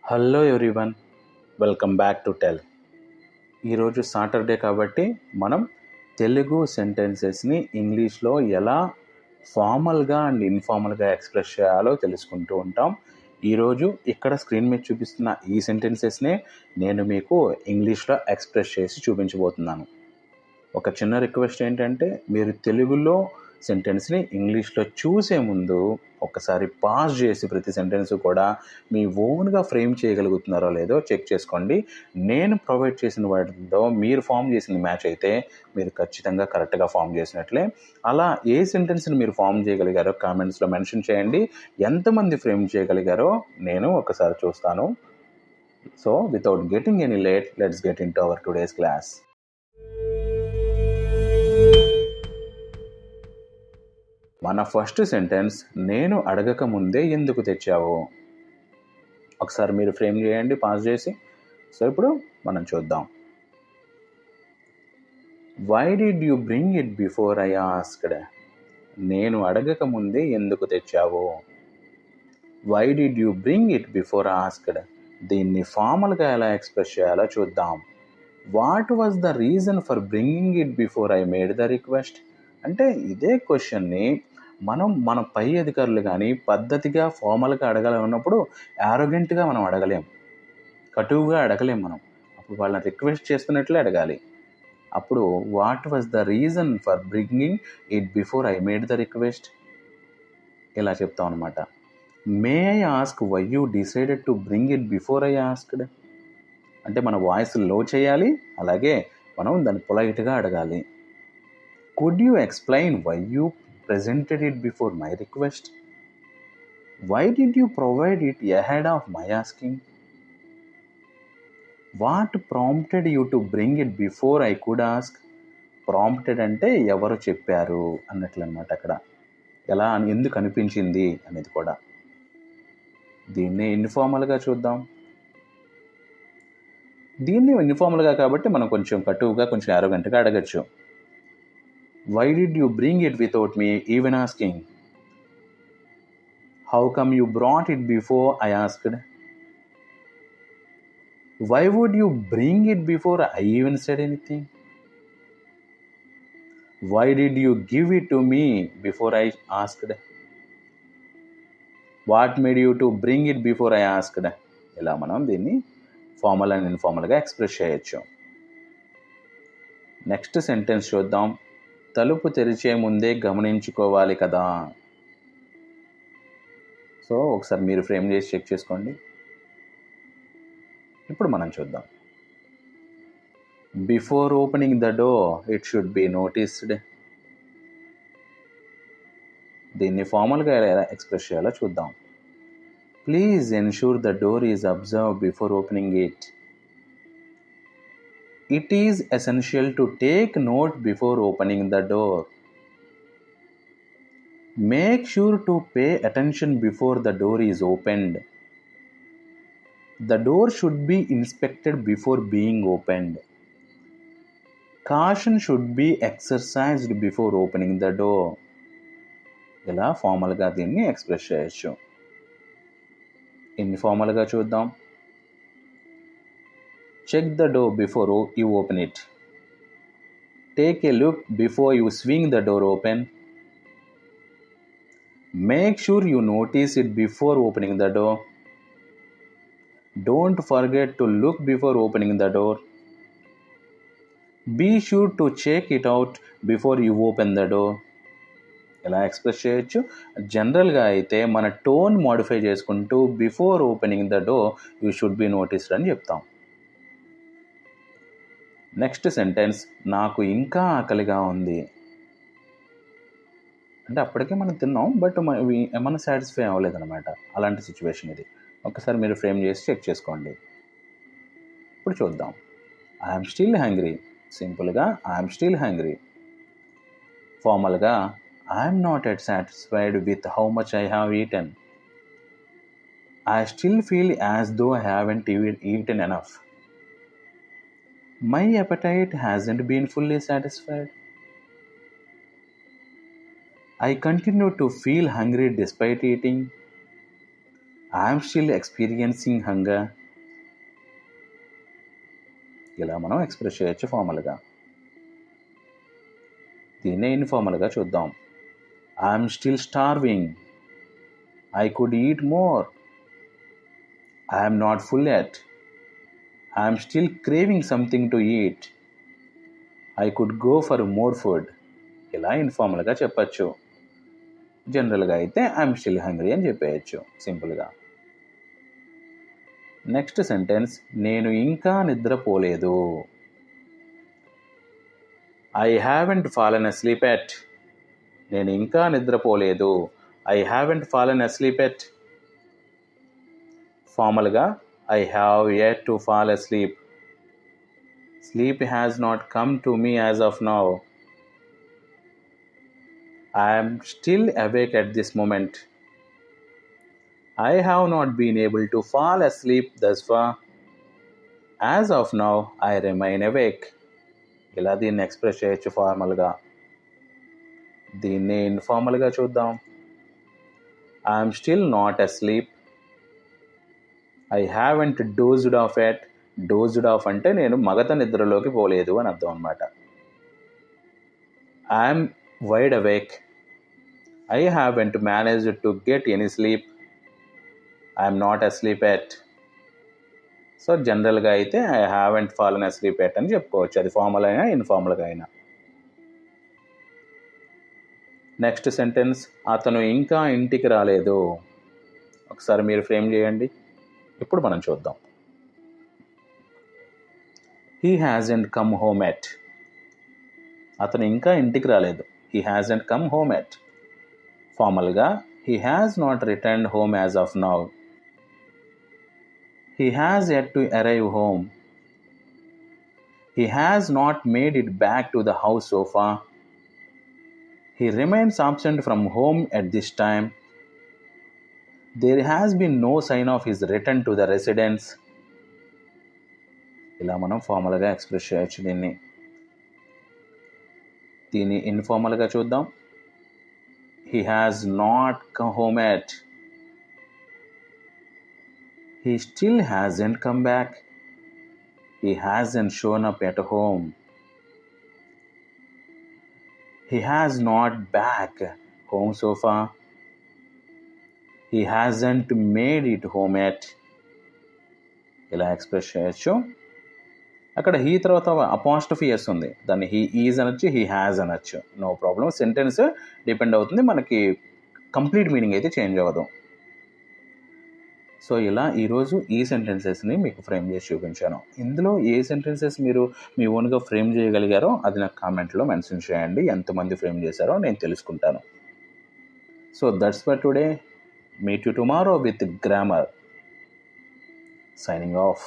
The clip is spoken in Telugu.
Hello everyone, welcome back to tell. ఈరోజు సాటర్డే కాబట్టి మనం తెలుగు సెంటెన్సెస్ని ఇంగ్లీష్లో ఎలా ఫార్మల్గా అండ్ ఇన్ఫార్మల్గా ఎక్స్ప్రెస్ చేయాలో తెలుసుకుంటూ ఉంటాం. ఈరోజు ఇక్కడ స్క్రీన్ మీద చూపిస్తున్న ఈ సెంటెన్సెస్నే నేను మీకు ఇంగ్లీష్లో ఎక్స్ప్రెస్ చేసి చూపించబోతున్నాను. ఒక చిన్న రిక్వెస్ట్ ఏంటంటే, మీరు తెలుగులో సెంటెన్స్ని ఇంగ్లీష్లో చూసే ముందు ఒకసారి పాజ్ చేసి ప్రతి సెంటెన్స్ కూడా మీ ఓన్గా ఫ్రేమ్ చేయగలుగుతున్నారో లేదో చెక్ చేసుకోండి. నేను ప్రొవైడ్ చేసిన వాటితో మీరు ఫామ్ చేసిన మ్యాచ్ అయితే మీరు ఖచ్చితంగా కరెక్ట్గా ఫామ్ చేసినట్లే. అలా ఏ సెంటెన్స్ని మీరు ఫామ్ చేయగలిగారో కామెంట్స్లో మెన్షన్ చేయండి. ఎంతమంది ఫ్రేమ్ చేయగలిగారో నేను ఒకసారి చూస్తాను. So without getting any late, let's get in to our today's class. మన ఫస్ట్ సెంటెన్స్, నేను అడగక ముందే ఎందుకు తెచ్చావు. ఒకసారి మీరు ఫ్రేమ్ చేయండి పాజ్ చేసి. సో ఇప్పుడు మనం చూద్దాం. Why did you bring it before I asked. నేను అడగక ముందే ఎందుకు తెచ్చావు. Why did you bring it before asked. దీన్ని ఫార్మల్గా ఎలా ఎక్స్ప్రెస్ చేయాలో చూద్దాం. What was the reason for bringing it before I made the request. అంటే ఇదే క్వశ్చన్ని మనం మన పై అధికారులు కానీ పద్ధతిగా ఫార్మల్గా అడగాలన్నప్పుడు యారోగెంట్గా మనం అడగలేం, కటువుగా అడగలేం. మనం అప్పుడు వాళ్ళని రిక్వెస్ట్ చేస్తున్నట్లే అడగాలి. అప్పుడు what was the reason for bringing it before I made the request ఇలా చెప్తాం అనమాట. May I ask why you decided to bring it before I asked. అంటే మన వాయిస్ లో చేయాలి, అలాగే మనం దాన్ని పొలైట్గా అడగాలి. Could you explain why you presented it before my request. Why did you provide it ahead of my asking? What prompted you to bring it before I could ask? Prompted అంటే ఎవరు చెప్పారు అన్నట్లు అనమాట. అక్కడ ఎలా ఎందుకు అనిపించింది అనేది కూడా. దీన్ని ఇన్ఫార్మల్గా చూద్దాం. దీన్ని ఇన్ఫార్మల్గా కాబట్టి మనం కొంచెం కటువుగా, కొంచెం యారోగెంట్గా అడగచ్చు. Why did you bring it without me even asking? How come you brought it before I asked? Why would you bring it before I even said anything? Why did you give it to me before I asked? What made you to bring it before I asked? ఇలా మనం దీన్ని ఫార్మల్ అండ్ ఇన్ఫార్మల్గా ఎక్స్ప్రెస్ చేయొచ్చు. నెక్స్ట్ సెంటెన్స్ చూద్దాం. తలుపు తెరిచే ముందే గమనించుకోవాలి కదా. సో ఒకసారి మీరు ఫ్రేమ్ చేసి చెక్ చేసుకోండి. ఇప్పుడు మనం చూద్దాం. Before opening the door it should be noticed. దీన్ని ఫార్మల్గా ఎలా ఎక్స్ప్రెస్ చేయాలో చూద్దాం. Please ensure the door is observe before opening it. It is essential to take note before opening the door. Make sure to pay attention before the door is opened. The door should be inspected before being opened. Caution should be exercised before opening the door. ఇలా ఫార్మల్గా దీన్ని ఎక్స్ప్రెస్ చేయొచ్చు. ఇన్ఫార్మల్గా చూద్దాం. Check the door before you open it. Take a look before you swing the door open. Make sure you notice it before opening the door. Don't forget to look before opening the door. Be sure to check it out before you open the door. ఇలా ఎక్స్ప్రెస్ చేయొచ్చు. జనరల్గా అయితే మన టోన్ మోడిఫై చేసుకుంటూ before opening the door you should be noticed అని చెప్తాం. నెక్స్ట్ సెంటెన్స్, నాకు ఇంకా ఆకలిగా ఉంది. అంటే అప్పటికే మనం తిన్నాం, బట్ మనం సాటిస్ఫై అవ్వలేదన్నమాట. అలాంటి సిచ్యువేషన్ ఇది. ఒకసారి మీరు ఫ్రేమ్ చేసి చెక్ చేసుకోండి. ఇప్పుడు చూద్దాం. I'm still hungry. సింపుల్గా ఐఎమ్ స్టిల్ హ్యాంగ్రీ. ఫార్మల్గా I'm not yet satisfied with how much I have eaten. I still feel as though I haven't eaten enough. My appetite hasn't been fully satisfied. I continue to feel hungry despite eating. I'm still experiencing hunger. ఇలా మనం ఎక్స్ప్రెస్ చేయొచ్చు ఫార్మల్గా. దీన్నే ఇన్ఫార్మల్గా చూద్దాం. I'm still starving. I could eat more. I'm not full yet. I'm still craving something to eat. I could go for more food. ఇలా ఇన్ఫార్మల్గా చెప్పచ్చు. జనరల్గా అయితే ఐఎమ్ స్టిల్ హంగ్రీ అని చెప్పేయచ్చు సింపుల్గా. నెక్స్ట్ సెంటెన్స్, నేను ఇంకా నిద్రపోలేదు. I haven't fallen asleep yet. నేను ఇంకా నిద్రపోలేదు. I haven't fallen asleep yet. ఫార్మల్గా I have yet to fall asleep. Sleep has not come to me as of now. I am still awake at this moment. I have not been able to fall asleep thus far. As of now, I remain awake. ఇలా దీన్ని ఎక్స్ప్రెస్ చేయొచ్చు ఫార్మల్గా. దీన్ని ఇన్ఫార్మల్గా చూద్దాం. I am still not asleep. I haven't dozed off yet. Dozed off అంటే నేను మగత నిద్రలోకి పోలేదు అని అర్థం అనమాట. I am wide awake. I haven't managed to get any sleep. I am not asleep yet. So జనరల్గా అయితే I haven't fallen asleep at అని చెప్పుకోవచ్చు. అది ఫార్మల్ అయినా ఇన్ఫార్మల్గా అయినా. నెక్స్ట్ సెంటెన్స్, అతను ఇంకా ఇంటికి రాలేదు. ఒకసారి మీరు ఫ్రేమ్ చేయండి. ఇప్పుడు మనం చూద్దాం. He hasn't come home yet. అతను ఇంకా ఇంటికి రాలేదు. He hasn't come home yet. ఫార్మల్గా he has not returned home as of now. He has yet to arrive home. He has not made it back to the house so far. He remains absent from home at this time. There has been no sign of his return to the residence. ఇలా మనం ఫార్మల్గా ఎక్స్ప్రెస్ చేయొచ్చు దీన్ని. దీన్ని ఇన్ఫార్మల్గా చూద్దాం. He has not come home yet. He still hasn't come back. He hasn't shown up at home. He has not back home so far. He hasn't made it home yet. ఇలా ఎక్స్ప్రెస్ చేయొచ్చు. అక్కడ హీ తర్వాత అపాస్ట్రఫీ ఎస్ ఉంది. దాన్ని హీ ఈజ్ అనొచ్చు, హీ హ్యాజ్ అనొచ్చు. No problem. సెంటెన్స్ డిపెండ్ అవుతుంది. మనకి కంప్లీట్ మీనింగ్ అయితే చేంజ్ అవ్వదు. సో ఇలా ఈరోజు ఈ సెంటెన్సెస్ని మీకు ఫ్రేమ్ చేసి చూపించాను. ఇందులో ఏ సెంటెన్సెస్ మీరు మీ ఓన్గా ఫ్రేమ్ చేయగలిగారో అది నాకు కామెంట్లో మెన్షన్ చేయండి. ఎంతమంది ఫ్రేమ్ చేశారో నేను తెలుసుకుంటాను. So that's for today. Meet you tomorrow with grammar. Signing off.